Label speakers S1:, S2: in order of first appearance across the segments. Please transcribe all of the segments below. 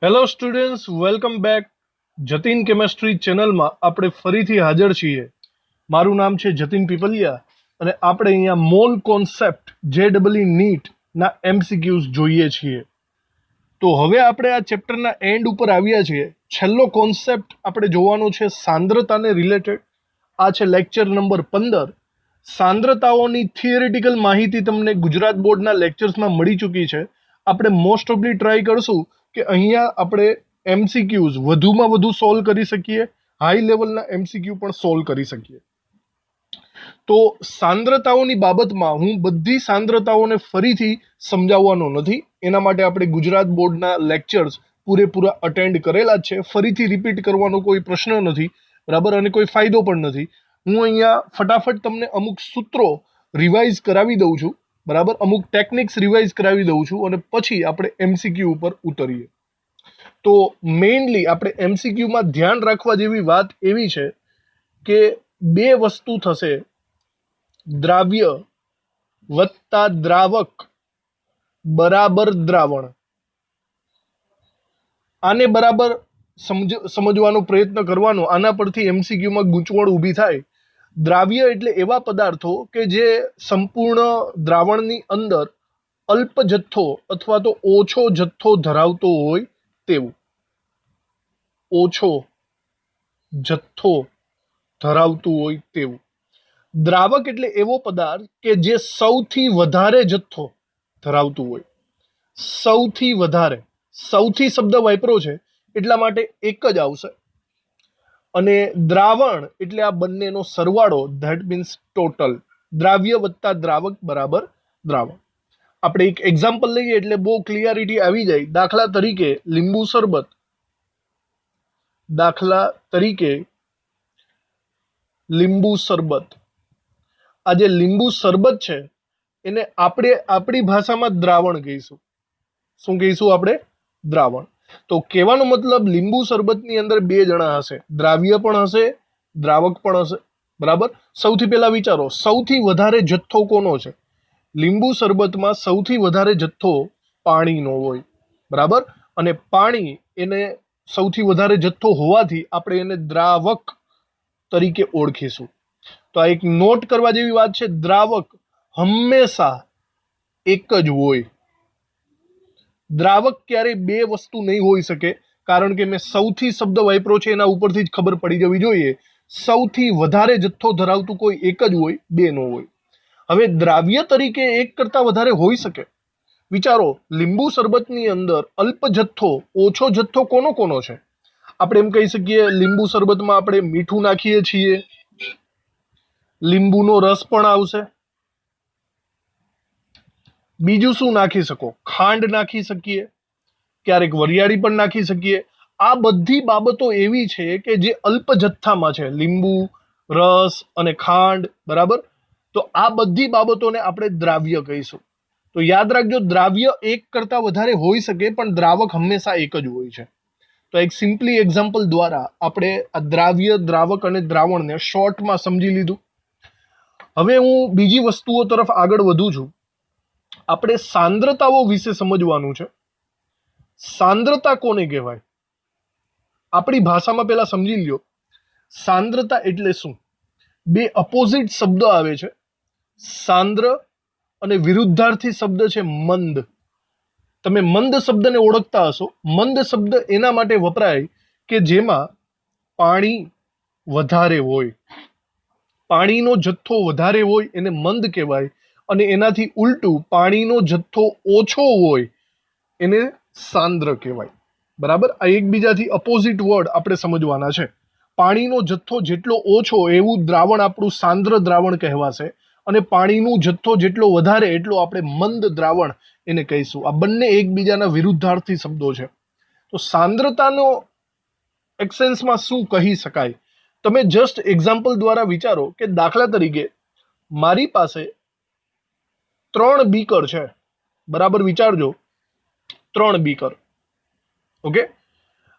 S1: Hello students, welcome back. Jatin chemistry ચેનલમાં આપણે ફરીથી હાજર છીએ. મારું નામ છે જતીન પીપલિયા અને આપણે અહીંયા મોલ કોન્સેપ્ટ JEE નીટના MCQs જોઈએ છીએ. તો હવે આપણે આ ચેપ્ટરના એન્ડ ઉપર આવ્યા છીએ. છેલ્લો કોન્સેપ્ટ આપણે જોવાનો છે સાંદ્રતાને રિલેટેડ. આ છે લેક્ચર નંબર 15. સાંદ્રતાઓની થિયરિટિકલ માહિતી તમને ગુજરાત બોર્ડના લેક્ચર્સમાં મળી ચૂકી છે. આપણે મોસ્ટ ઓફલી ટ્રાય કરશું કે અહીંયા આપણે MCQs વધુમાં વધુ સોલ્વ કરી શકીએ, હાઈ લેવલના MCQ પણ સોલ્વ કરી શકીએ. તો સાંદ્રતાઓની બાબતમાં હું બધી સાંદ્રતાઓને ફરીથી સમજાવવાનો નથી. એના માટે આપણે ગુજરાત બોર્ડના લેક્ચર્સ પૂરેપૂરા અટેન્ડ કરેલા જ છે. ફરીથી રિપીટ કરવાનો કોઈ પ્રશ્ન નથી, બરાબર, અને કોઈ ફાયદો પણ નથી. હું અહીંયા ફટાફટ તમને અમુક સૂત્રો રિવાઇઝ કરાવી દઉં છું, બરાબર, અમુક ટેકનિક્સ રિવાઇઝ કરાવી દઉં છું અને પછી આપણે MCQ ઉપર ઉતરીએ. તો મેઇનલી આપણે MCQમાં ધ્યાન રાખવા જેવી વાત એવી છે કે બે વસ્તુ થશે, દ્રાવ્ય વત્તા દ્રાવક બરાબર દ્રાવણ. આને બરાબર સમજવાનો પ્રયત્ન કરવાનો. આના પરથી MCQમાં ગૂંચવણ ઊભી થાય. દ્રાવ્ય એટલે એવા પદાર્થો કે જે સંપૂર્ણ દ્રાવણની અંદર અલ્પ જથ્થો અથવા તો ઓછો જથ્થો ધરાવતો હોય તેવું. ઓછો જથ્થો ધરાવતું હોય તેવું. દ્રાવક એટલે એવો પદાર્થ કે જે સૌથી વધારે જથ્થો ધરાવતું હોય. સૌથી વધારે, સૌથી શબ્દ વાપરો છે એટલા માટે એક જ આવશે. અને દ્રાવણ એટલે આ બંનેનો સરવાળો, ધેટ મીન્સ ટોટલ. દ્રાવ્ય વત્તા દ્રાવક બરાબર દ્રાવણ. આપણે એક એક્ઝામ્પલ લઈએ એટલે બહુ ક્લિયરિટી આવી જાય. દાખલા તરીકે લીંબુ શરબત. દાખલા તરીકે લીંબુ શરબત. આ જે લીંબુ શરબત છે એને આપણે આપણી ભાષામાં દ્રાવણ કહીશું. શું કહીશું આપણે? દ્રાવણ. તો કહેવાનો મતલબ લીંબુ શરબતની અંદર બે જણા હશે, દ્રાવ્ય પણ હશે, દ્રાવક પણ હશે, બરાબર. સૌથી પહેલા વિચારો, સૌથી વધારે જથ્થો કોનો છે? લીંબુ શરબતમાં સૌથી વધારે જથ્થો પાણીનો હોય, બરાબર. અને પાણી એને સૌથી વધારે જથ્થો હોવાથી આપણે એને દ્રાવક તરીકે ઓળખીશું. તો આ એક નોટ કરવા જેવી વાત છે. દ્રાવક હંમેશા એક જ હોય. દ્રાવક ક્યારેય બે વસ્તુ નહીં હોઈ શકે, કારણ કે મેં સૌથી શબ્દ વાપરો છે એના ઉપરથી જ ખબર પડી જવી જોઈએ. સૌથી વધારે જથ્થો ધરાવતું કોઈ એક જ હોય, બે નો હોય. હવે દ્રાવ્ય તરીકે એક કરતા વધારે હોઈ શકે. વિચારો, લીંબુ શરબતની અંદર અલ્પ જથ્થો, ઓછો જથ્થો કોનો કોનો છે? આપણે એમ કહી શકીએ લીંબુ શરબતમાં આપણે મીઠું નાખીએ છીએ, લીંબુનો રસ પણ આવશે. બીજું શું નાખી શકો? ખાંડ નાખી શકીએ, ક્યારેક વરિયાળી પણ નાખી શકીએ. આ બધી બાબતો એવી છે કે જે અલ્પ જથ્થામાં છે, લીંબુ રસ અને ખાંડ, બરાબર. તો આ બધી બાબતોને આપણે દ્રાવ્ય કહીશું. તો યાદ રાખજો, દ્રાવ્ય એક કરતા વધારે હોઈ શકે પણ દ્રાવક હંમેશા એક જ હોય છે. તો એક સિમ્પલી એક્ઝામ્પલ દ્વારા આપણે આ દ્રાવ્ય, દ્રાવક અને દ્રાવણને શોર્ટમાં સમજી લીધું. હવે હું બીજી વસ્તુઓ તરફ આગળ વધું છું. આપણે સાંદ્રતાઓ વિશે સમજવાનું છે. સાંદ્રતા કોને કહેવાય? આપણી ભાષામાં પહેલા સમજી લ્યો, સાંદ્રતા એટલે શું. બે અપોઝિટ શબ્દ આવે છે, સાંદ્ર અને વિરુદ્ધાર્થી શબ્દ છે મંદ. તમે મંદ શબ્દને ઓળખતા હશો. મંદ શબ્દ એના માટે વપરાય કે જેમાં પાણી વધારે હોય, પાણીનો જથ્થો વધારે હોય એને મંદ કહેવાય. અને એનાથી ઉલટું પાણીનો જથ્થો ઓછો હોય એને સાંદ્ર કહેવાય, બરાબર. આ એકબીજાથી અપોઝિટ વર્ડ આપણે સમજવાના છે. પાણીનો જથ્થો જેટલો ઓછો એવું દ્રાવણ આપણું સાંદ્ર દ્રાવણ કહેવાશે, અને પાણીનો જથ્થો જેટલો વધારે એટલો આપણે મંદ દ્રાવણ એને કહીશું. આ બંને એકબીજાના વિરુદ્ધાર્થી શબ્દો છે. તો સાંદ્રતાનો એક્સેન્સમાં શું કહી શકાય? તમે જસ્ટ એક્ઝામ્પલ દ્વારા વિચારો કે દાખલા તરીકે મારી પાસે 3 બીકર છે, બરાબર. વિચારજો, 3 બીકર, ઓકે.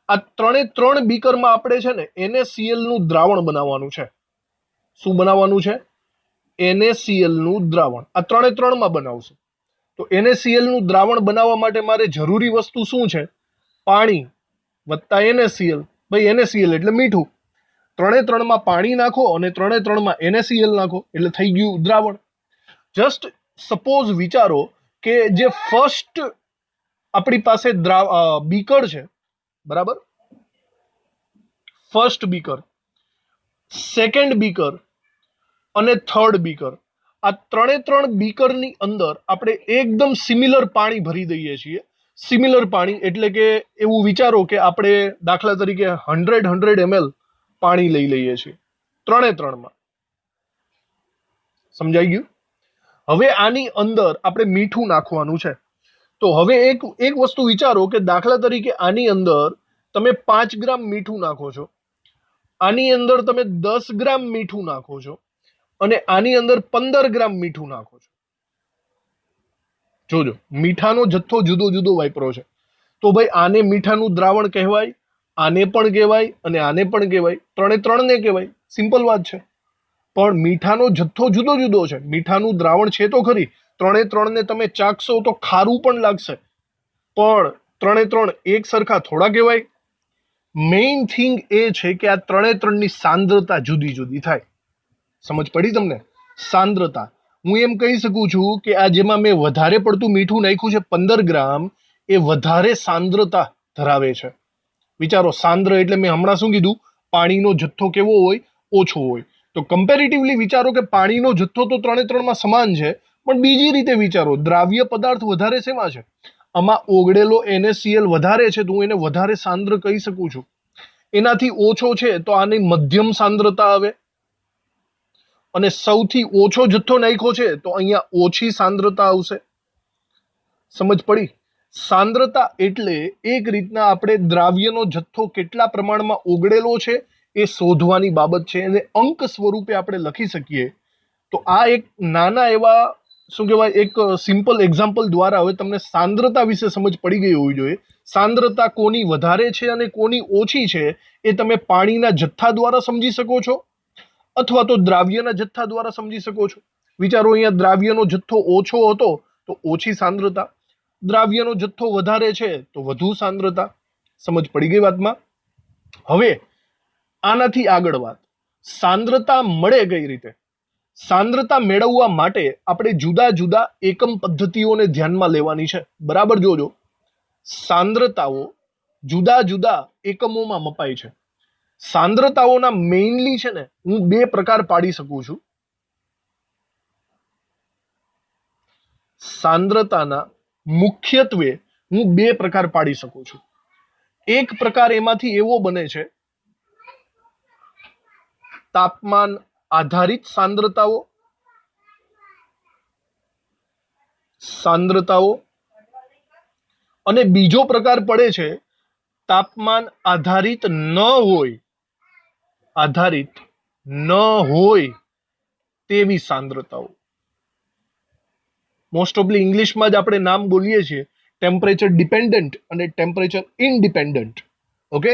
S1: આ 3 બીકરમાં આપણે છે ને NaCl નું દ્રાવણ બનાવવાનું છે. શું બનાવવાનું છે? NaCl નું દ્રાવણ. આ 3 માં બનાવશું. તો NaCl નું દ્રાવણ બનાવવા માટે મારે જરૂરી વસ્તુ શું છે? પાણી વત્તા NaCl. ભાઈ NaCl એટલે મીઠું. 3 પાણી નાખો અને 3 NaCl નાખો એટલે થઈ ગયું દ્રાવણ. જસ્ટ સપોઝ વિચારો કે જે ફર્સ્ટ આપણી પાસે બીકર છે, બરાબર, ફર્સ્ટ બીકર, સેકન્ડ બીકર અને થર્ડ બીકર, આ 3 બીકરની અંદર આપણે એકદમ સિમિલર પાણી ભરી દઈએ છીએ. સિમિલર પાણી એટલે કે એવું વિચારો કે આપણે દાખલા તરીકે 100 ml પાણી લઈ લઈએ છીએ 3માં. સમજાઈ ગયું? હવે આની અંદર આપણે મીઠું નાખવાનું છે. તો હવે એક વસ્તુ વિચારો કે દાખલા તરીકે આની અંદર તમે 5 ગ્રામ મીઠું નાખો છો, આની અંદર તમે 10 ગ્રામ મીઠું નાખો છો અને આની અંદર 15 ગ્રામ મીઠું નાખો છો. જોજો, મીઠાનો જથ્થો જુદો જુદો વાપરો છે. તો ભાઈ આને મીઠાનું દ્રાવણ કહેવાય, આને પણ કહેવાય અને આને પણ કહેવાય, 3ને કહેવાય. સિમ્પલ વાત છે. પણ મીઠાનો જથ્થો જુદો જુદો છે. મીઠાનું દ્રાવણ છે તો ખરી, 3ને તમે ચાખશો તો ખારું પણ લાગશે, પણ 3 એક સરખા થોડા કહેવાય. મેઇન થિંગ એ છે કે આ 3ની સાંદ્રતા જુદી જુદી થાય. સમજ પડી તમને? સાંદ્રતા. હું એમ કહી શકું છું કે આ જેમાં મેં વધારે પડતું મીઠું નાખ્યું છે 15 ગ્રામ, એ વધારે સાંદ્રતા ધરાવે છે. વિચારો, સાંદ્ર એટલે મેં હમણાં શું કીધું? પાણીનો જથ્થો કેવો હોય? ઓછો હોય. તો કમ્પેરેટિવલી વિચારો કે પાણીનો જથ્થો તો 3માં સમાન છે, પણ બીજી રીતે વિચારો, દ્રાવ્ય પદાર્થ વધારે શેમાં છે? આમાં ઓગળેલો NaCl વધારે છે, તો હું એને વધારે સાંદ્ર કહી શકું છું. એનાથી ઓછો છે તો આની મધ્યમ સાંદ્રતા આવે, અને સૌથી ઓછો જથ્થો નાખ્યો છે તો અહીંયા ઓછી સાંદ્રતા આવશે. સમજ પડી? સાંદ્રતા એટલે એક રીતના આપણે દ્રાવ્યનો જથ્થો કેટલા પ્રમાણમાં ઓગળેલો છે એ શોધવાની બાબત છે, અને અંક સ્વરૂપે આપણે લખી શકીએ. તો આ એક નાના એવા શું કહેવાય, એક સિમ્પલ એક્ઝામ્પલ દ્વારા હવે તમને સાંદ્રતા વિશે સમજ પડી ગઈ હોવી જોઈએ. સાંદ્રતા કોની વધારે છે અને કોની ઓછી છે એ તમે પાણીના જથ્થા દ્વારા સમજી શકો છો, અથવા તો દ્રાવ્યના જથ્થા દ્વારા સમજી શકો છો. વિચારો, અહીંયા દ્રાવ્યનો જથ્થો ઓછો હતો તો ઓછી સાંદ્રતા, દ્રાવ્યનો જથ્થો વધારે છે તો વધુ સાંદ્રતા. સમજ પડી ગઈ વાતમાં? હવે આનાથી આગળ વાત, સાંદ્રતા મળે કઈ રીતે? સાંદ્રતા મેળવવા માટે આપણે જુદા જુદા એકમ પદ્ધતિઓને ધ્યાનમાં લેવાની છે. બરાબર જોજો, સાંદ્રતાઓ જુદા જુદા એકમોમાં મપાય છે. સાંદ્રતાઓના મેઇનલી છે ને હું 2 પ્રકાર પાડી શકું છું. સાંદ્રતાના મુખ્યત્વે હું 2 પ્રકાર પાડી શકું છું. એક પ્રકાર એમાંથી એવો બને છે તાપમાન આધારિત સાંદ્રતાઓ, અને બીજો પ્રકાર પડે છે તાપમાન આધારિત ન હોય તેવી સાંદ્રતાઓ. મોસ્ટ ઓફલી ઇંગ્લિશમાં જ આપણે નામ બોલીએ છીએ, ટેમ્પરેચર ડિપેન્ડન્ટ અને ટેમ્પરેચર ઇનડિપેન્ડન્ટ. ઓકે,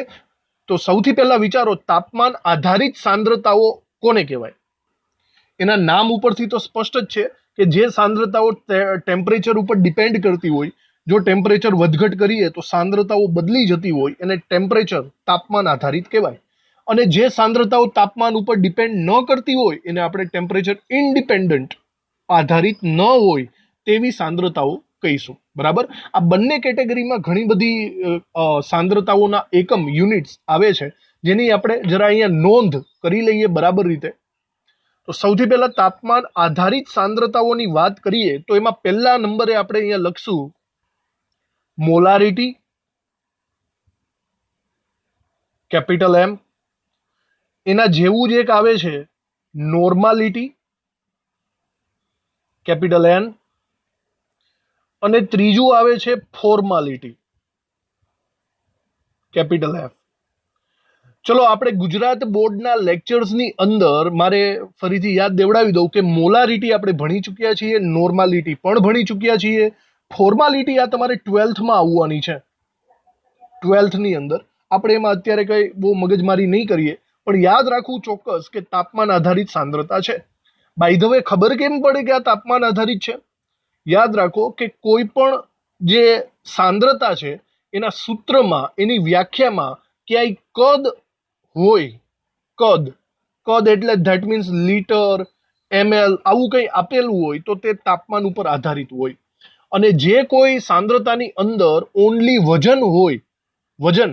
S1: તો સૌથી પહેલા વિચારો, તાપમાન આધારિત સાંદ્રતાઓ કોને કહેવાય? એના નામ ઉપરથી તો સ્પષ્ટ જ છે કે જે સાંદ્રતાઓ ટેમ્પરેચર ઉપર ડિપેન્ડ કરતી હોય, જો ટેમ્પરેચર વધઘટ કરીએ તો સાંદ્રતાઓ બદલી જતી હોય, એને ટેમ્પરેચર તાપમાન આધારિત કહેવાય. અને જે સાંદ્રતાઓ તાપમાન ઉપર ડિપેન્ડ ન કરતી હોય એને આપણે ટેમ્પરેચર ઇનડિપેન્ડન્ટ, આધારિત ન હોય તેવી સાંદ્રતાઓ કહીશું. બરાબર? આ બંને કેટેગરીમાં ઘણી બધી સાંદ્રતાઓના એકમ યુનિટ્સ આવે છે, જેની આપણે જરા અહીંયા નોંધ કરી લઈએ બરાબર રીતે. તો સૌથી પહેલા તાપમાન આધારિત સાંદ્રતાઓની વાત કરીએ તો એમાં પહેલા નંબરે આપણે અહીંયા લખશું મોલારિટી, કેપિટલ M. એના જેવું જ એક આવે છે નોર્માલિટી, કેપિટલ N. અને ત્રીજું આવે છે ફોર્માલિટી, કેપિટલ F. ચલો, આપણે ગુજરાત બોર્ડના લેક્ચર્સની અંદર મારે ફરીથી યાદ દેવડાવી દઉં કે મોલારિટી આપણે ભણી ચૂક્યા છીએ, નોર્માલિટી પણ ભણી ચૂક્યા છીએ, ફોર્માલિટી આ તમારે 12થમાં આવવાની છે. 12થની અંદર આપણે એમાં અત્યારે કંઈ બહુ મગજમારી નહીં કરીએ, પણ યાદ રાખવું ચોક્કસ કે તાપમાન આધારિત સાંદ્રતા છે. બાય ધ વે, ખબર કેમ પડે કે આ તાપમાન આધારિત છે? યાદ રાખો કે કોઈ પણ જે સાંદ્રતા છે એના સૂત્રમાં, એની વ્યાખ્યામાં ક્યાંય કદ હોય, કદ, કદ એટલે ધેટ મીન્સ લીટર, ml આવું કંઈ આપેલું હોય તો તે તાપમાન ઉપર આધારિત હોય. અને જે કોઈ સાંદ્રતાની અંદર ઓનલી વજન હોય, વજન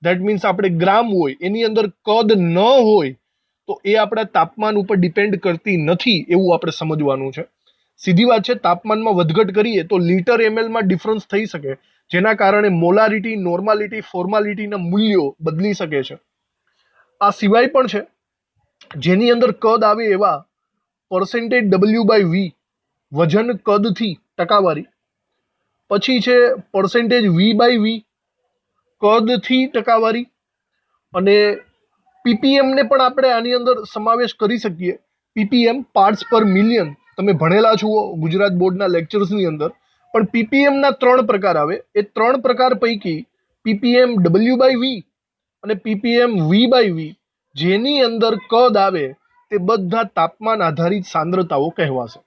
S1: ધેટ મીન્સ આપણે ગ્રામ હોય, એની અંદર કદ ન હોય તો એ આપણા તાપમાન ઉપર ડિપેન્ડ કરતી નથી, એવું આપણે સમજવાનું છે. સીધી વાત છે, તાપમાનમાં વધઘટ કરીએ તો લીટર mlમાં ડિફરન્સ થઈ શકે, જેના કારણે મોલારિટી, નોર્માલિટી, ફોર્માલિટીના મૂલ્યો બદલી શકે છે. આ સિવાય પણ છે જેની અંદર કદ આવે એવા પર્સેન્ટેજ W/V, વજન કદથી ટકાવારી. પછી છે પર્સેન્ટેજ V/V, કદથી ટકાવારી. અને પીપીએમ ને પણ આપણે આની અંદર સમાવેશ કરી શકીએ. પીપીએમ પાર્ટ્સ પર મિલિયન, તમે ભણેલા છો ગુજરાત બોર્ડના લેક્ચર્સની અંદર. પણ પીપીએમના 3 પ્રકાર આવે. એ 3 પ્રકાર પૈકી પીપીએમ W/V અને પીપીએમ V/V, જેની અંદર કદ આવે તે બધા તાપમાન આધારિત સાંદ્રતાઓ કહેવાશે.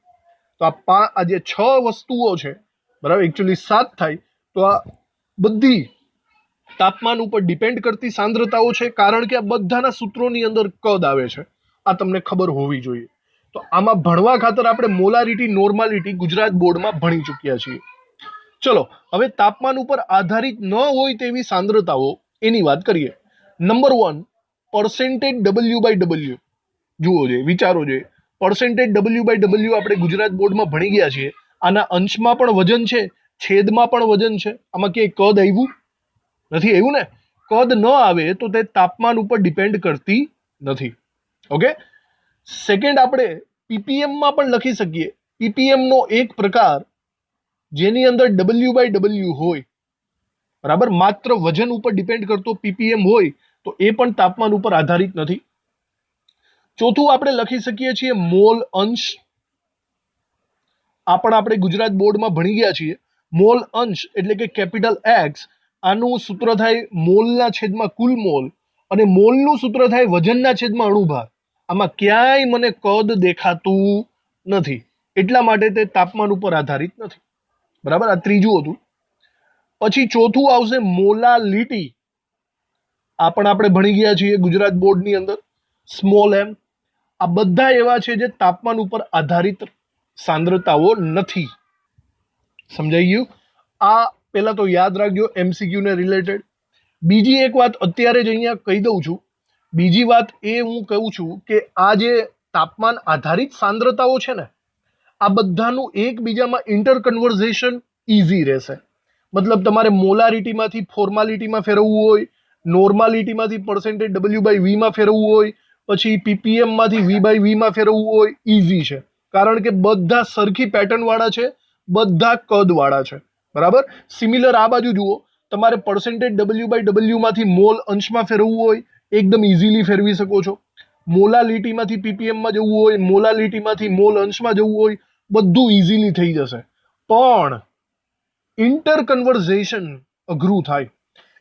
S1: તો આ જે 6 વસ્તુઓ છે, બરાબર, એકચ્યુઅલી 7 થાય, તો આ બધી તાપમાન ઉપર ડિપેન્ડ કરતી સાંદ્રતાઓ છે, કારણ કે આ બધાના સૂત્રોની અંદર કદ આવે છે. આ તમને ખબર હોવી જોઈએ. તો આમાં ભણવા ખાતર આપણે મોલારિટી, નોર્માલિટી ગુજરાત બોર્ડમાં ભણી ચૂક્યા છીએ. ચલો હવે તાપમાન ઉપર આધારિત ન હોય તેવી સાંદ્રતાઓ એની વાત કરીએ. Number 1, percentage W/W. જુઓ જોઈએ, વિચારો જોઈએ. પર્સેન્ટેજ W/W આપણે ગુજરાત બોર્ડમાં ભણી ગયા છીએ. આના અંશમાં પણ વજન છે, છેદમાં પણ વજન છે. આમાં ક્યાંય કદ આવ્યું નથી, આવ્યું ને? કદ ન આવે તો તે તાપમાન ઉપર ડિપેન્ડ કરતી નથી. ઓકે. સેકન્ડ, આપણે પીપીએમમાં પણ લખી શકીએ. પીપીએમનો એક પ્રકાર જેની અંદર W/W હોય, બરાબર, માત્ર વજન ઉપર ડિપેન્ડ કરતો પીપીએમ હોય તો એ પણ તાપમાન ઉપર આધારિત નથી. ચોથું આપણે લખી શકીએ છીએ મોલ અંશ. આ પણ આપણે ગુજરાત બોર્ડમાં ભણી ગયા છીએ. મોલ અંશ એટલે કે કેપિટલ એક્સ, આનું સૂત્ર થાય મોલના છેદમાં કુલ મોલ, અને મોલનું સૂત્ર થાય વજનના છેદમાં અણુભાર. આમાં ક્યાંય મને કદ દેખાતું નથી, એટલા માટે તે તાપમાન ઉપર આધારિત નથી. બરાબર, આ ત્રીજું હતું. પછી ચોથું આવશે મોલાલિટી. આ પણ આપણે ભણી ગયા છીએ ગુજરાત બોર્ડની અંદર. સ્મોલ એમ. આ બધા એવા છે જે તાપમાન ઉપર આધારિત સાંદ્રતાઓ નથી. સમજાઈ ગયું? આ પહેલા તો યાદ રાખજો, એમસીક્યુ ને રિલેટેડ. બીજી એક વાત અત્યારે જ અહીંયા કહી દઉં છું. બીજી વાત એ હું કહું છું કે આ જે તાપમાન આધારિત સાંદ્રતાઓ છે ને, આ બધાનું એકબીજામાં ઇન્ટર કન્વર્ઝેશન ઇઝી રહેશે. મતલબ તમારે મોલારિટીમાંથી ફોર્માલિટીમાં ફેરવવું હોય, નોર્માલિટીમાંથી પર્સેન્ટેજ W/Vમાં ફેરવવું હોય, પછી પીપીએમમાંથી V/Vમાં ફેરવવું હોય, ઇઝી છે. કારણ કે બધા સરખી પેટર્ન વાળા છે, બધા કદ વાળા છે. બરાબર. સિમિલર આ બાજુ જુઓ, તમારે પર્સેન્ટેજ W/Wમાંથી મોલ અંશમાં ફેરવવું હોય, એકદમ ઇઝીલી ફેરવી શકો છો. મોલાલિટીમાંથી પીપીએમમાં જવું હોય, મોલાલિટીમાંથી મોલ અંશમાં જવું હોય, બધું ઇઝીલી થઈ જશે. પણ ઇન્ટર કન્વર્ઝેશન અઘરું થાય.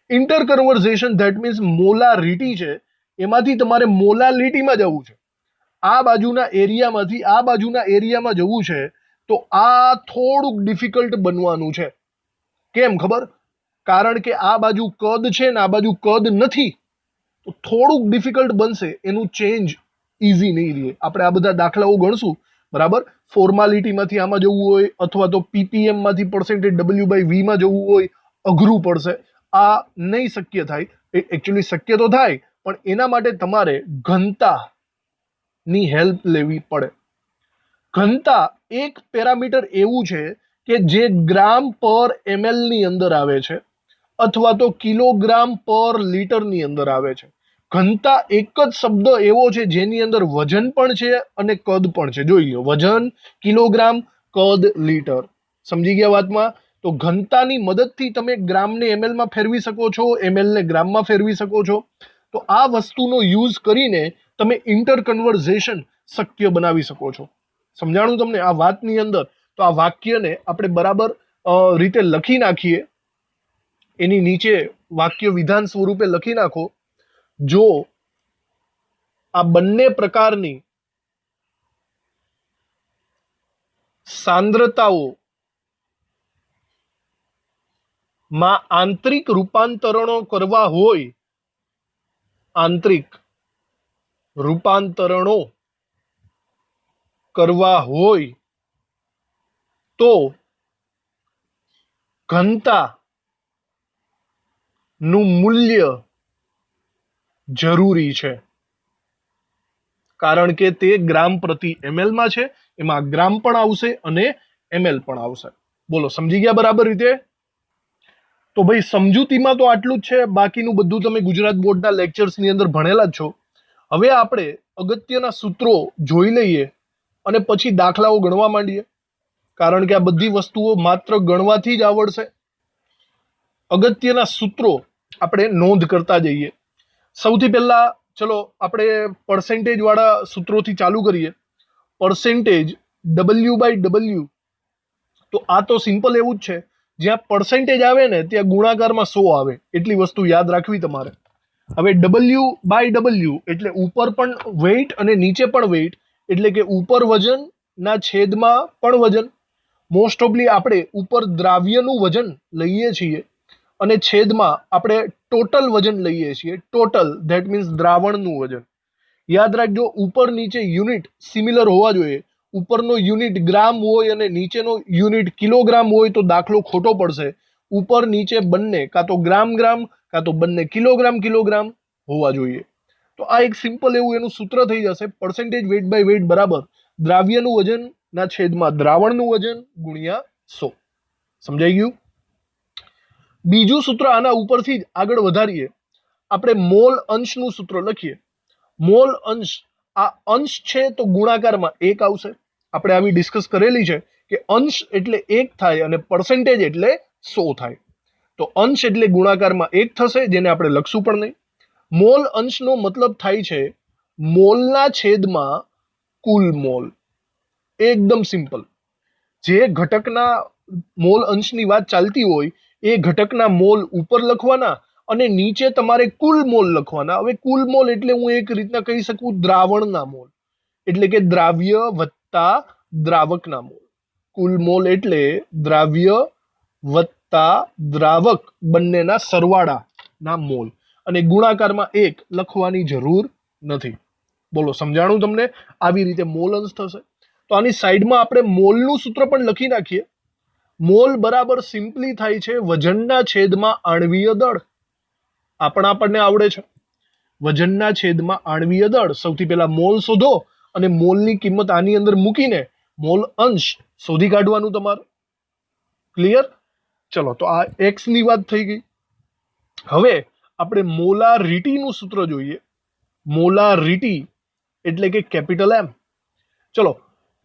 S1: Inter conversion that means molarity છે, એમાંથી તમારે મોલાલિટીમાં જવું છે. આ બાજુના એરિયામાંથી આ બાજુના એરિયામાં જવું છે, તો આ થોડુંક ડિફિકલ્ટ બનવાનું છે. કેમ ખબર? કારણ કે આ બાજુ કદ છે ને આ બાજુ કદ નથી, તો થોડુંક ડિફિકલ્ટ બનશે. એનું ચેન્જ ઇઝી નહીં રહે. આપણે આ બધા દાખલાઓ ગણશું, બરાબર. ફોર્માલિટીમાંથી આમાં જવું હોય અથવા તો પીપીએમમાંથી પર્સેન્ટેજ W/Vમાં જવું હોય, અઘરું પડશે. આ નહીં શક્ય થાય. એકચ્યુઅલી શક્ય તો થાય, પણ એના માટે તમારે ઘનતાની હેલ્પ લેવી પડે. ઘનતા એક પેરામીટર એવું છે કે જે ગ્રામ પર ml ની અંદર આવે છે અથવા તો કિલોગ્રામ પર લીટરની અંદર આવે છે. ઘનતા એક જ શબ્દ એવો છે જેની અંદર વજન પણ છે અને કદ પણ છે. જોઈ લો, વજન કિલોગ્રામ, કદ લીટર. સમજી ગયા વાતમાં? તો ઘનતાની મદદથી તમે ગ્રામને mlમાં ફેરવી શકો છો, ml ને ગ્રામમાં ફેરવી શકો છો. તો આ વસ્તુનો યુઝ કરીને તમે ઇન્ટર કન્વર્ઝેશન શક્ય બનાવી શકો છો. સમજાણું તમને આ વાતની અંદર? તો આ વાક્યને આપણે બરાબર રીતે લખી નાખીએ. એની નીચે વાક્ય વિધાન સ્વરૂપે લખી નાખો. જો આ બંને પ્રકારની સાંદ્રતાઓ માં આંતરિક રૂપાંતરણો કરવા હોય, આંતરિક રૂપાંતરણો કરવા હોય તો ઘનતા નું મૂલ્ય જરૂરી છે, કારણ કે તે ગ્રામ પ્રતિ ml માં છે, એમાં ગ્રામ પણ આવશે અને ml પણ આવશે. બોલો સમજી ગયા બરાબર રીતે? તો ભાઈ સમજૂતીમાં તો આટલું જ છે, બાકીનું બધું તમે ગુજરાત બોર્ડના લેક્ચર્સની અંદર ભણેલા જ છો. હવે આપણે અગત્યના સૂત્રો જોઈ લઈએ અને પછી દાખલાઓ ગણવા માંડીએ, કારણ કે આ બધી વસ્તુઓ માત્ર ગણવાથી જ આવડશે. અગત્યના સૂત્રો આપણે નોંધ કરતા જઈએ. સૌથી પહેલા ચલો આપણે પર્સેન્ટેજ વાળા સૂત્રોથી ચાલુ કરીએ. પર્સેન્ટેજ W/W, તો આ તો સિમ્પલ એવું જ છે, જ્યાં પર્સેન્ટેજ આવે ને ત્યાં ગુણાકારમાં 100 આવે, એટલી વસ્તુ યાદ રાખવી તમારે. હવે W/W એટલે ઉપર પણ વેઇટ અને નીચે પણ વેઇટ, એટલે કે ઉપર વજન ના છેદમાં પણ વજન. મોસ્ટ ઓફલી આપણે ઉપર દ્રાવ્યનું વજન લઈએ છીએ અને છેદમાં આપણે ટોટલ વજન લઈએ છીએ. ટોટલ ધેટ મીન્સ દ્રાવણનું વજન. યાદ રાખજો, ઉપર નીચે યુનિટ સિમિલર હોવા જોઈએ. ઉપરનો યુનિટ ગ્રામ હોય અને નીચેનો યુનિટ કિલોગ્રામ હોય તો દાખલો ખોટો પડશે. ઉપર નીચે બંને કાં તો ગ્રામ ગ્રામ કાં તો બંને કિલોગ્રામ કિલોગ્રામ હોવા જોઈએ. તો આ એક સિમ્પલ એવું એનું સૂત્ર થઈ જશે, પર્સેન્ટેજ વેઇટ બાય વેઇટ બરાબર દ્રાવ્યનું વજન ના છેદમાં દ્રાવણનું વજન ગુણ્યા 100. સમજાઈ ગયું? બીજું સૂત્ર આના ઉપરથી જ આગળ વધારીએ. આપણે મોલ અંશનું સૂત્ર લખીએ. મોલ અંશ, આ અંશ છે તો ગુણાકારમાં 1 આવશે. આપણે આવી ડિસ્કસ કરેલી છે કે અંશ એટલે 1 થાય અને પર્સેન્ટેજ એટલે 100 થાય. તો અંશ એટલે ગુણાકારમાં 1 થશે, જેને આપણે લખશું પણ નહીં. મોલ અંશનો મતલબ થાય છે મોલના છેદમાં કુલ મોલ. એકદમ સિમ્પલ. જે ઘટકના મોલ અંશની વાત ચાલતી હોય એ ઘટકના મોલ ઉપર લખવાના અને નીચે તમારે કુલ મોલ લખવાના. હવે કુલ મોલ એટલે હું એક રીતના કહી શકું દ્રાવણના મોલ, એટલે કે દ્રાવ્ય વત્તા દ્રાવકના મોલ. કુલ મોલ એટલે દ્રાવ્ય વત્તા દ્રાવક બંનેના સરવાળાના મોલ, અને ગુણાકારમાં 1 લખવાની જરૂર નથી. બોલો સમજાણું તમને? આવી રીતે મોલ અંશ થશે. તો આની સાઈડમાં આપણે મોલનું સૂત્ર પણ લખી નાખીએ. મોલ બરાબર સિમ્પલી થાય છે વજનના છેદમાં આણ્વીય દળ. આ પણ આપણને આવડે છે. વજનના છેદમાં આણ્વીય દળ. સૌથી પહેલા મોલ શોધો અને મોલની કિંમત આની અંદર મૂકીને મોલ અંશ શોધી કાઢવાનું તમારે. ક્લિયર? ચલો, તો આ એક્સ ની વાત થઈ ગઈ. હવે આપણે મોલારિટીનું સૂત્ર જોઈએ. મોલારિટી એટલે કે કેપિટલ M. ચલો,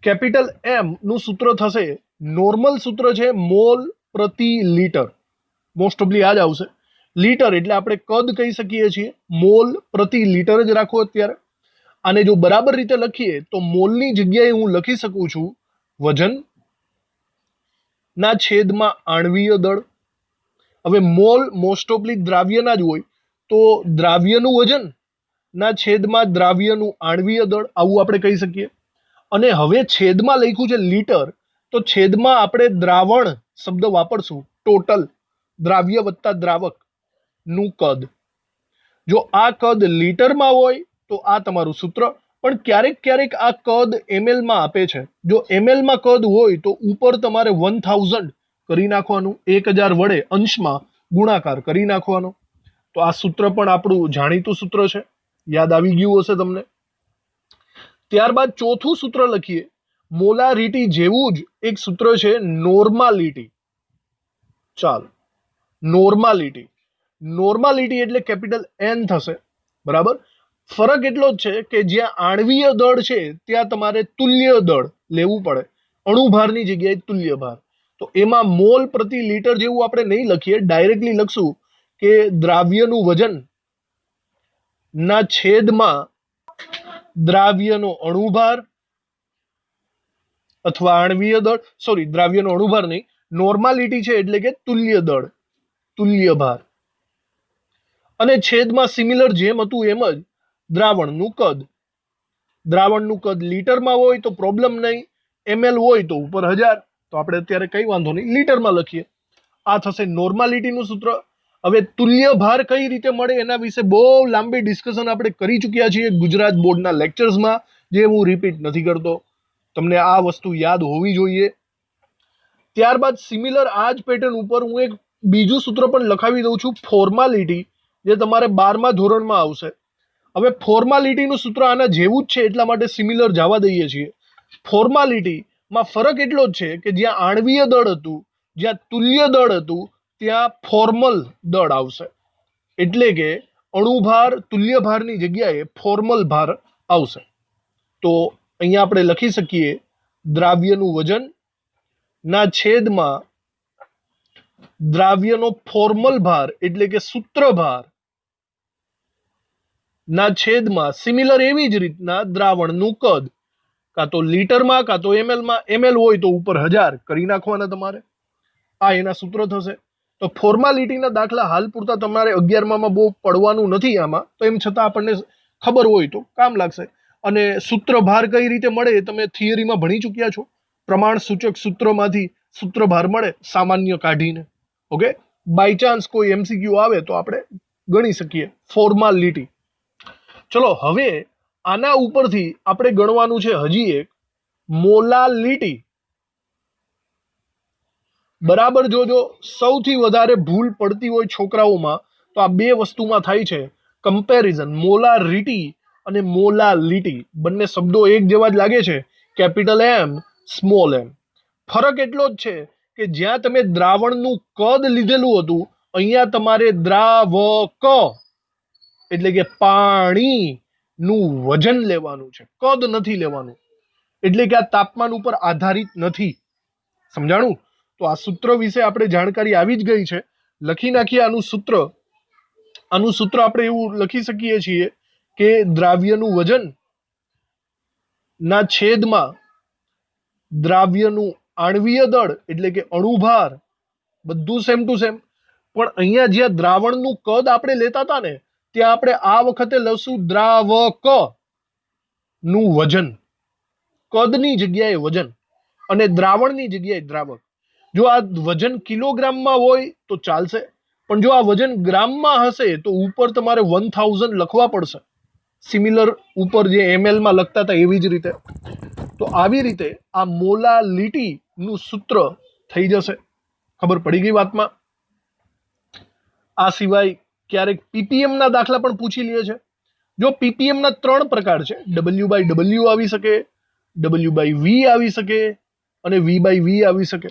S1: કેપિટલ M નું સૂત્ર થશે, નોર્મલ સૂત્ર છે મોલ પ્રતિ લીટર. મોસ્ટ ઓફલી આ જ આવશે. લીટર એટલે આપણે કદ કહી શકીએ છીએ, મોલ પ્રતિ લીટર જ રાખો અત્યારે. આને જો બરાબર રીતે લખીએ તો મોલની જગ્યાએ હું લખી શકું છું વજન ના છેદમાં આણ્વીય દળ. હવે મોલ મોસ્ટ ઓફલી દ્રાવ્યના જ હોય, તો દ્રાવ્યનું વજન ના છેદમાં દ્રાવ્યનું આણ્વીય દળ, આવું આપણે કહી શકીએ. અને હવે છેદમાં લખ્યું છે લીટર, તો છેદમાં આપણે દ્રાવણ શબ્દ વાપરશું. ટોટલ દ્રાવ્ય વત્તા દ્રાવક નું કદ. જો આ કદ લીટરમાં હોય તો આ તમારું સૂત્ર. પણ ક્યારેક ક્યારેક આ કદ ml માં આપે છે. જો ml માં કદ હોય તો ઉપર તમારે 1000 કરી નાખવાનું, 1000 વડે અંશમાં ગુણાકાર કરી નાખવાનો. તો આ સૂત્ર પણ આપણું જાણીતું સૂત્ર છે, યાદ આવી ગયું હશે તમને. ત્યારબાદ ચોથું સૂત્ર લખીએ. મોલારિટી જેવું જ એક સૂત્ર છે નોર્માલિટી. ચાલો, નોર્માલિટી. નોર્માલિટી એટલે કેપિટલ N થશે, બરાબર. ફરક એટલો જ છે કે જ્યાં આણ્વીય દળ છે ત્યાં તમારે તુલ્ય દળ લેવું પડે, અણુભારની જગ્યાએ તુલ્ય ભાર. તો એમાં મોલ પ્રતિ લીટર જેવું આપણે નહીં લખીએ, ડાયરેક્ટલી લખશું કે દ્રાવ્યનું વજન ના છેદમાં દ્રાવ્યનો અણુભાર અથવા આણ્વીય દળ. સોરી, દ્રાવ્યનો અણુભાર નહીં, નોર્માલિટી છે એટલે કે તુલ્ય દળ, તુલ્ય ભાર. અને છેદમાં સિમિલર જેમ હતું એમ જ દ્રાવણનું કદ. દ્રાવણનું કદ લીટરમાં હોય તો પ્રોબ્લેમ નહીં, ml હોય તો ઉપર 1000. તો આપણે અત્યારે કઈ વાંધો નહીં, લીટરમાં લખીએ. આ થશે નોર્માલિટીનું સૂત્ર. હવે તુલ્ય ભાર કઈ રીતે મળે એના વિશે બહુ લાંબી ડિસ્કશન આપણે કરી ચૂક્યા છીએ ગુજરાત બોર્ડના લેક્ચર્સમાં, જે હું રિપીટ નથી કરતો. તમને આ વસ્તુ યાદ હોવી જોઈએ. ત્યારબાદ સિમિલર આ જ પેટર્ન ઉપર હું એક બીજું સૂત્ર પણ લખાવી દઉં છું, ફોર્માલિટી, જે તમારે 12મા ધોરણમાં આવશે. હવે ફોર્માલિટીનું સૂત્ર આના જેવું જ છે, એટલા માટે સિમિલર જવા દઈએ છીએ. ફોર્માલિટીમાં ફરક એટલો જ છે કે જ્યાં આણ્વીય દળ હતું, જ્યાં તુલ્ય દળ હતું, ત્યાં ફોર્મલ દળ આવશે. એટલે કે અણુભાર તુલ્ય ભારની જગ્યાએ ફોર્મલ ભાર આવશે. તો અહીંયા આપણે લખી શકીએ દ્રાવ્યનું વજન ના છેદમાં દ્રાવ્યનો ફોર્મલ ભાર એટલે કે સૂત્ર ભાર ના છેદમાં સિમિલર એવી જ રીતના દ્રાવણનું કદ, કાં તો લીટરમાં કાં તો એમએલમાં. એમએલ હોય તો ઉપર 1000 કરી નાખવાના તમારે. આ એના સૂત્ર થશે. તો ફોર્માલિટીના દાખલા હાલ પૂરતા તમારે 11માં બહુ પડવાનું નથી આમાં, તો એમ છતાં આપણને ખબર હોય તો કામ લાગશે. અને સૂત્ર ભાર કઈ રીતે મળે એ તમે થિયરીમાં ભણી ચૂક્યા છો. પ્રમાણ સૂચક સૂત્રમાંથી સૂત્ર ભાર મળે સામાન્ય કાઢીને. ઓકે, બાય ચાન્સ કોઈ એમસીક્યુ આવે તો આપણે ગણી શકીએ ફોર્માલિટી. ચલો હવે આના ઉપરથી આપણે ગણવાનું છે હજી એક મોલાલિટી. બરાબર જોજો, સૌથી વધારે ભૂલ પડતી હોય છોકરાઓમાં તો આ બે વસ્તુમાં થાય છે, કમ્પેરિઝન. મોલારિટી અને મોલાલિટી બંને શબ્દો એક જેવા જ લાગે છે, કેપિટલ એમ સ્મોલ એમ. ફરક એટલો જ છે કે જ્યાં તમે દ્રાવણનું કદ લીધેલું હતું, અહીંયા તમારે દ્રાવક એટલે કે પાણીનું વજન લેવાનું છે, કદ નથી લેવાનું. એટલે કે આ તાપમાન ઉપર આધારિત નથી. સમજાણું? તો આ સૂત્ર વિશે આપણે જાણકારી આવી જ ગઈ છે. લખી નાખીએ આનું સૂત્ર. આનું સૂત્ર આપણે એવું લખી શકીએ છીએ કે દ્રાવ્યનું વજન ના છેદમાં દ્રાવ્યનું આણ્વીય દળ એટલે કે અણુભાર, બધું સેમ ટુ સેમ. પણ અહીંયા જ્યાં દ્રાવણનું કદ આપણે લેતા હતા ને, ત્યાં આપણે આ વખતે લખશું દ્રાવક નું વજન. કદની જગ્યાએ વજન અને દ્રાવણની જગ્યાએ દ્રાવક. જો આ વજન કિલોગ્રામમાં હોય તો ચાલશે, પણ જો આ વજન ગ્રામમાં હશે તો ઉપર તમારે 1000 લખવા પડશે. સિમિલર ઉપર જે એમએલમાં લખતા હતા એવી જ રીતે. તો આવી રીતે આ મોલાલિટી નું સૂત્ર થઈ જશે. ખબર પડી ગઈ વાતમાં? આ સિવાય ક્યારેક પીપીએમ ના દાખલા પણ પૂછી લે છે. જો પીપીએમ ના 3 પ્રકાર છે, W/W આવી શકે, W/V આવી શકે અને V/V આવી શકે.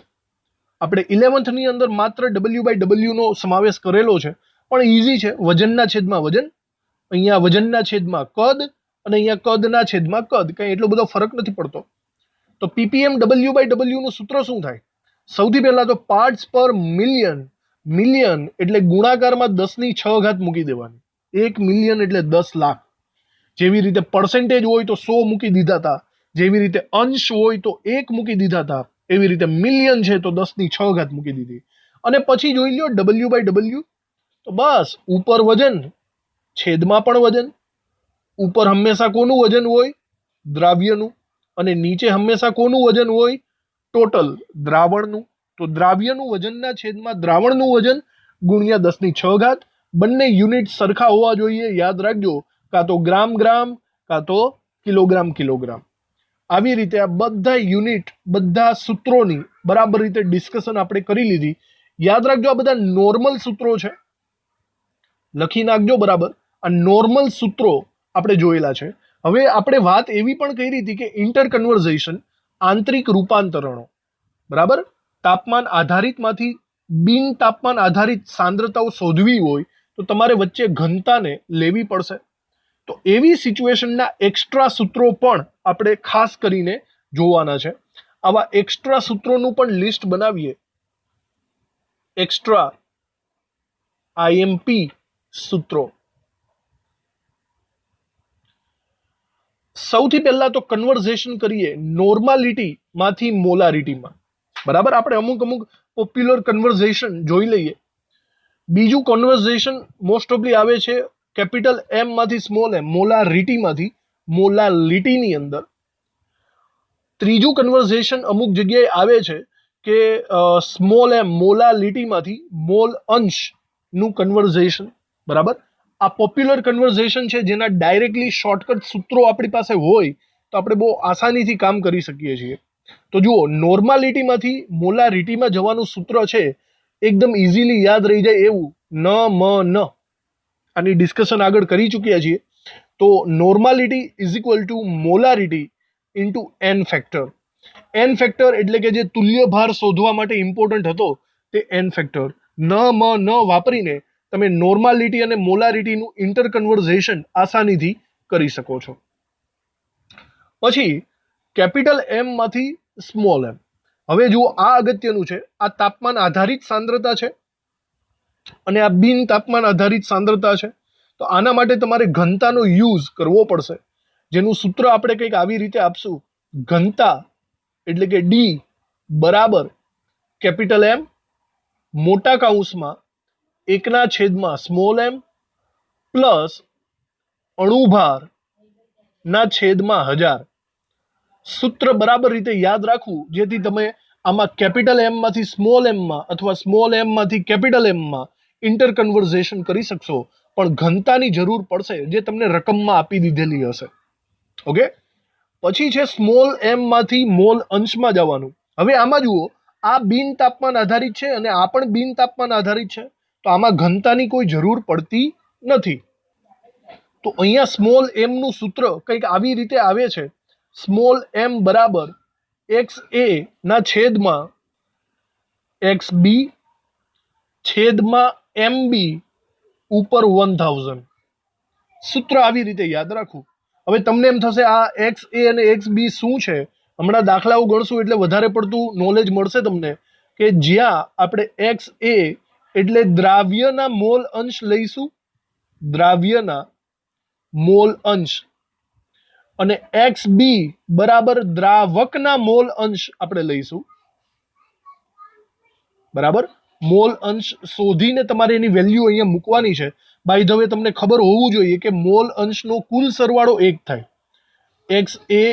S1: આપણે 11th ની અંદર માત્ર W/W નો સમાવેશ કરેલો છે, પણ ઈઝી છે. વજનના છેદમાં વજન, અહીંયા વજનના છેદમાં કદ અને અહીંયા કદના છેદમાં કદ, કંઈ એટલો બધો ફરક નથી પડતો. તો પીપીએમ W/W નું સૂત્ર શું થાય? સૌથી પહેલા તો પાર્ટ્સ પર મિલિયન. મિલિયન એટલે ગુણાકારમાં 10⁶ મૂકી દેવાની. 1 મિલિયન એટલે 10 લાખ. જેવી રીતે પર્સેન્ટેજ હોય તો 100 મૂકી દીધા હતા, જેવી રીતે અંશ હોય તો 1 મૂકી દીધા હતા, એવી રીતે મિલિયન છે તો 10⁶ મૂકી દીધી. અને પછી જોઈ લ્યો W/W. તો બસ ઉપર વજન, છેદમાં પણ વજન. ઉપર હંમેશા કોનું વજન હોય? દ્રાવ્યનું. અને નીચે હંમેશા કોનું વજન હોય? ટોટલ દ્રાવણનું. તો દ્રાવ્યનું વજનના છેદમાં દ્રાવણનું વજન ગુણ્યા 10⁶. બંને યુનિટ સરખા હોવા જોઈએ, યાદ રાખજો. કાં તો ગ્રામ ગ્રામ, કાં તો કિલોગ્રામ કિલોગ્રામ. આવી રીતે આ બધા યુનિટ, બધા સૂત્રોની બરાબર રીતે ડિસ્કશન આપણે કરી લીધી. યાદ રાખજો આ બધા નોર્મલ સૂત્રો છે, લખી નાખજો બરાબર. આ નોર્મલ સૂત્રો આપણે જોયેલા છે. હવે આપણે વાત એવી પણ કરી હતી કે ઇન્ટરકન્વર્ઝેશન, આંતરિક રૂપાંતરણો, બરાબર. તાપમાન આધારિતમાંથી બિન તાપમાન આધારિત સાંદ્રતાઓ શોધવી હોય તો તમારે વચ્ચે ઘનતાને લેવી પડશે. તો એવી સિચ્યુએશનના એક્સ્ટ્રા સૂત્રો પણ આપણે ખાસ કરીને જોવાના છે. આવા એક્સ્ટ્રા સૂત્રોનું પણ લિસ્ટ બનાવીએ. એક્સ્ટ્રા આઈએમપી સૂત્રો. સૌથી પહેલા તો કન્વર્ઝેશન કરીએ નોર્માલિટી માંથી મોલારિટીમાં. બરાબર, આપણે અમુક પોપ્યુલર કન્વર્ઝેશન જોઈ લઈએ. બીજું કન્વર્ઝેશન મોસ્ટ ઓફલી આવે છે કેપિટલ એમ માંથી સ્મોલ એમ, મોલારિટીમાંથી મોલાલિટીની અંદર. ત્રીજું કન્વર્ઝેશન અમુક જગ્યાએ આવે છે કે સ્મોલ એમ મોલાલિટીમાંથી મોલ અંશનું કન્વર્ઝેશન, બરાબર. આ પોપ્યુલર કન્વર્ઝેશન છે જેના ડાયરેક્ટલી શોર્ટકટ સૂત્રો આપણી પાસે હોય તો આપણે બહુ આસાનીથી કામ કરી શકીએ છીએ. તો જુઓ, નોર્માલિટીમાંથી મોલારિટીમાં જવાનું સૂત્ર છે એકદમ ઇઝીલી યાદ રહી જાય એવું ન મ ન. આની ડિસ્કશન આગળ કરી ચૂક્યા છીએ. તો normality is equal to molarity into n factor. N factor એટલે કે જે તુલ્ય ભાર શોધવા માટે ઇમ્પોર્ટન્ટ હતો તે એન ફેક્ટર. ન મ ન વાપરીને તમે નોર્માલિટી અને મોલારિટીનું ઇન્ટરકન્વર્ઝેશન આસાનીથી કરી શકો છો. પછી કેપિટલ એમ માંથી સ્મોલ એમ. હવે જુઓ, આ અગત્યનું છે. આ તાપમાન આધારિત સાંદ્રતા છે અને આ બિન તાપમાન આધારિત સાંદ્રતા છે. તો આના માટે તમારે ઘનતાનો યુઝ કરવો પડશે, જેનું સૂત્ર આપણે કંઈક આવી રીતે આપશું. ઘનતા એટલે કે ડી બરાબર કેપિટલ એમ મોટા કૌંસમાં 1/, સ્મોલ એમ પ્લસ અણુભાર ના છેદમાં 1000. સૂત્ર બરાબર રીતે યાદ રાખવું જેથી તમે આમાં કેપિટલ એમ માંથી સ્મોલ એમમાં અથવા સ્મોલ એમ માંથી કેપિટલ એમમાં ઇન્ટરકન્વર્ઝેશન કરી શકશો, પણ ઘનતાની જરૂર પડશે જે તમને રકમમાં આપી દીધેલી હશે. ઓકે. પછી છે સ્મોલ એમ માંથી મોલ અંશમાં જવાનું. હવે આમાં જુઓ, આ બિન તાપમાન આધારિત છે અને આ પણ બિન તાપમાન આધારિત છે, તો આમાં ઘનતાની કોઈ જરૂર પડતી નથી. તો અહીંયા સ્મોલ એમ નું સૂત્ર કંઈક આવી રીતે આવે છે. સ્મોલ એમ બરાબર એક્સ એ ના છેદમાં એક્સ બી છેદમાં એમ બી ઉપર 1000. સૂત્ર આવી રીતે યાદ રાખવું. હવે તમને એમ થશે આ એક્સ એ અને એક્સ બી શું છે? હમણાં દાખલાઓ ગણશું એટલે વધારે પડતું નોલેજ મળશે તમને કે જ્યાં આપણે એક્સ એ એટલે દ્રાવ્યના મોલ અંશ લઈશું, દ્રાવ્યના મોલ અંશ, અને એક્સ બી બરાબર દ્રાવકના મોલ અંશ આપણે લઈશું, બરાબર. મોલ અંશ શોધીને તમારે એની વેલ્યુ અહીંયા મૂકવાની છે. બાય ધ વે તમને ખબર હોવું જોઈએ કે મોલ અંશનો કુલ સરવાળો 1 થાય. એક્સ એ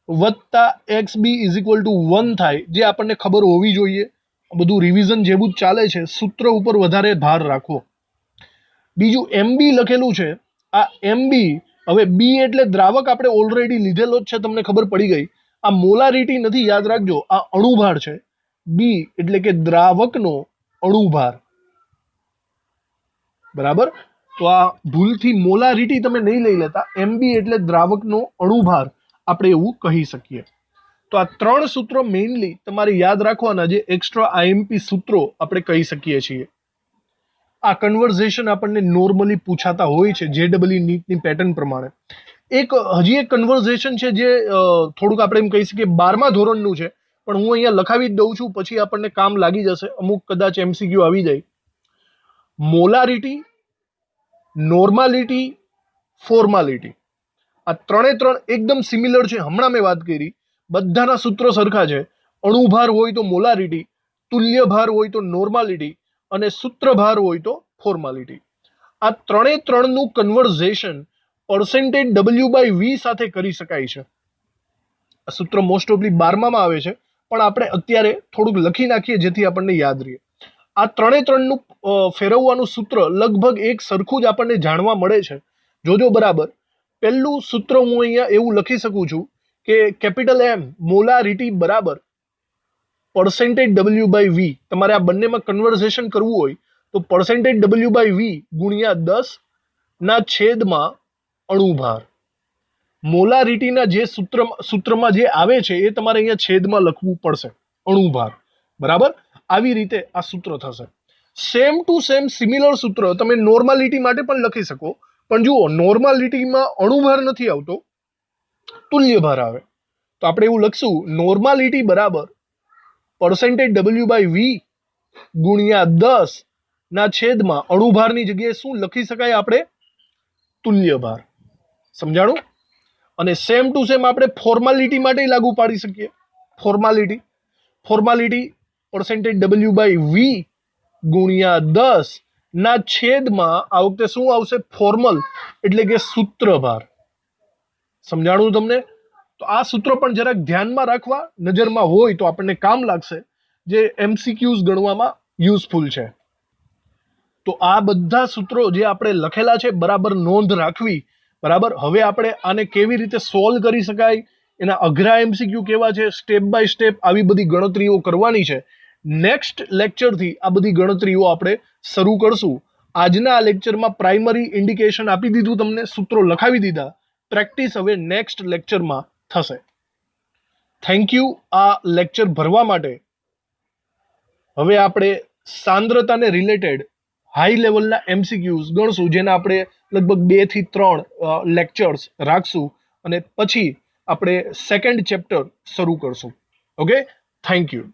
S1: વત્તા x B is equal to 1 થાય, જે આપણને ખબર હોવી જોઈએ. બધું રિવિઝન જેવું જ ચાલે છે, સૂત્ર ઉપર વધારે ભાર રાખવો. બીજું એમબી લખેલું છે. આ એમબી, હવે બી એટલે દ્રાવક આપણે ઓલરેડી લીધેલો જ છે, તમને ખબર પડી ગઈ. આ મોલારિટી નથી, યાદ રાખજો, આ અણુભાર છે. બી એટલે કે દ્રાવકનો અણુભાર, બરાબર. તો આ ભૂલથી મોલારિટી તમે નહીં લઈ લેતા, એમબી એટલે દ્રાવકનો અણુભાર આપણે એવું કહી શકીએ. તો આ 3 સૂત્રો મેઇનલી તમારે યાદ રાખવાના, જે એક્સ્ટ્રા આઈએમપી સૂત્રો આપણે કહી શકીએ છીએ. આ કન્વર્ઝેશન આપણને નોર્મલી પૂછાતા હોય છે જેડબલઈ નીટની પેટર્ન પ્રમાણે. હજી એક કન્વર્ઝેશન છે જે થોડુંક આપણે એમ કહી શકીએ 12મા ધોરણનું છે, પણ હું અહીંયા લખાવી જ દઉં છું, પછી આપણને કામ લાગી જશે. અમુક કદાચ એમસીક્યુ આવી જાય. મોલારિટી, નોર્માલિટી, ફોર્માલિટી, આ 3 એકદમ સિમિલર છે. હમણાં મેં વાત કરી, બધાના સૂત્રો સરખા છે. અણુભાર હોય તો મોલારિટી, તુલ્ય ભાર હોય તો નોર્માલિટી, અને સૂત્રભાર હોય તો ફોર્માલિટી. આ 3નું કન્વર્ઝેશન પર્સેન્ટેજ W/V સાથે કરી શકાય છે. આ સૂત્ર મોસ્ટ ઓફલી 12માં આવે છે, પણ આપણે અત્યારે થોડુંક લખી નાખીએ જેથી આપણને યાદ રહે. આ 3નું ફેરવવાનું સૂત્ર લગભગ એક સરખું જ આપણને જાણવા મળે છે. જોજો બરાબર. પહેલું સૂત્ર હું અહીંયા એવું લખી શકું છું કે કેપિટલ એમ મોલારિટી બરાબર પર્સેન્ટેજ W/V. તમારે આ બંનેમાં કન્વર્ઝેશન કરવું હોય તો પર્સેન્ટેજ W/V ગુણ્યા 10 ના છેદમાં અણુભાર. મોલારિટીના જે સૂત્રમાં જે આવે છે એ તમારે અહીંયા છેદમાં લખવું પડશે, અણુભાર, બરાબર. આવી રીતે આ સૂત્ર થશે. સેમ ટુ સેમ સિમિલર સૂત્ર તમે નોર્માલિટી માટે પણ લખી શકો, પણ જુઓ, નોર્માલિટીમાં અણુભાર નથી આવતો, તુલ્ય ભાર આવે. તો આપણે એવું લખશું, નોર્માલિટી બરાબર પર્સેન્ટેજ W/V ગુણ્યા 10 ના છેદમાં અણુભારની જગ્યાએ શું લખી શકાય આપણે? તુલ્ય ભાર. સમજાણું? અને સેમ ટુ સેમ આપણે ફોર્માલિટી માટે લાગુ પાડી શકીએ. ફોર્માલિટી પર્સેન્ટેજ W/V ગુણ્યા 10 ના છેદમાં આ વખતે શું આવશે? ફોર્મલ એટલે કે સૂત્રભાર. સમજાણું તમને? તો આ સૂત્ર પણ જરાક ધ્યાનમાં રાખવા, નજરમાં હોય તો આપણને કામ લાગશે. જે MCQs ગણવામાં યુઝફુલ છે. તો આ બધા સૂત્રો જે આપણે લખેલા છે બરાબર નોંધ રાખવી. બરાબર, હવે આપણે આને કેવી રીતે સોલ્વ કરી શકાય, એના અઘરા MCQ કેવા છે, સ્ટેપ બાય સ્ટેપ આવી બધી ગણતરીઓ કરવાની છે. નેક્સ્ટ લેક્ચરથી આ બધી ગણતરીઓ આપણે શરૂ કરશું. આજના આ લેક્ચરમાં પ્રાઇમરી ઇન્ડિકેશન આપી દીધું, તમને સૂત્રો લખાવી દીધા. પ્રેક્ટિસ હવે નેક્સ્ટ લેક્ચરમાં થશે. થેન્ક યુ આ લેક્ચર ભરવા માટે. હવે આપણે સાંદ્રતાને રિલેટેડ હાઈ લેવલના MCQs ગણશું, જેના આપણે લગભગ 2 થી 3 લેક્ચર્સ રાખશું અને પછી આપણે સેકન્ડ ચેપ્ટર શરૂ કરશું. Okay, thank you.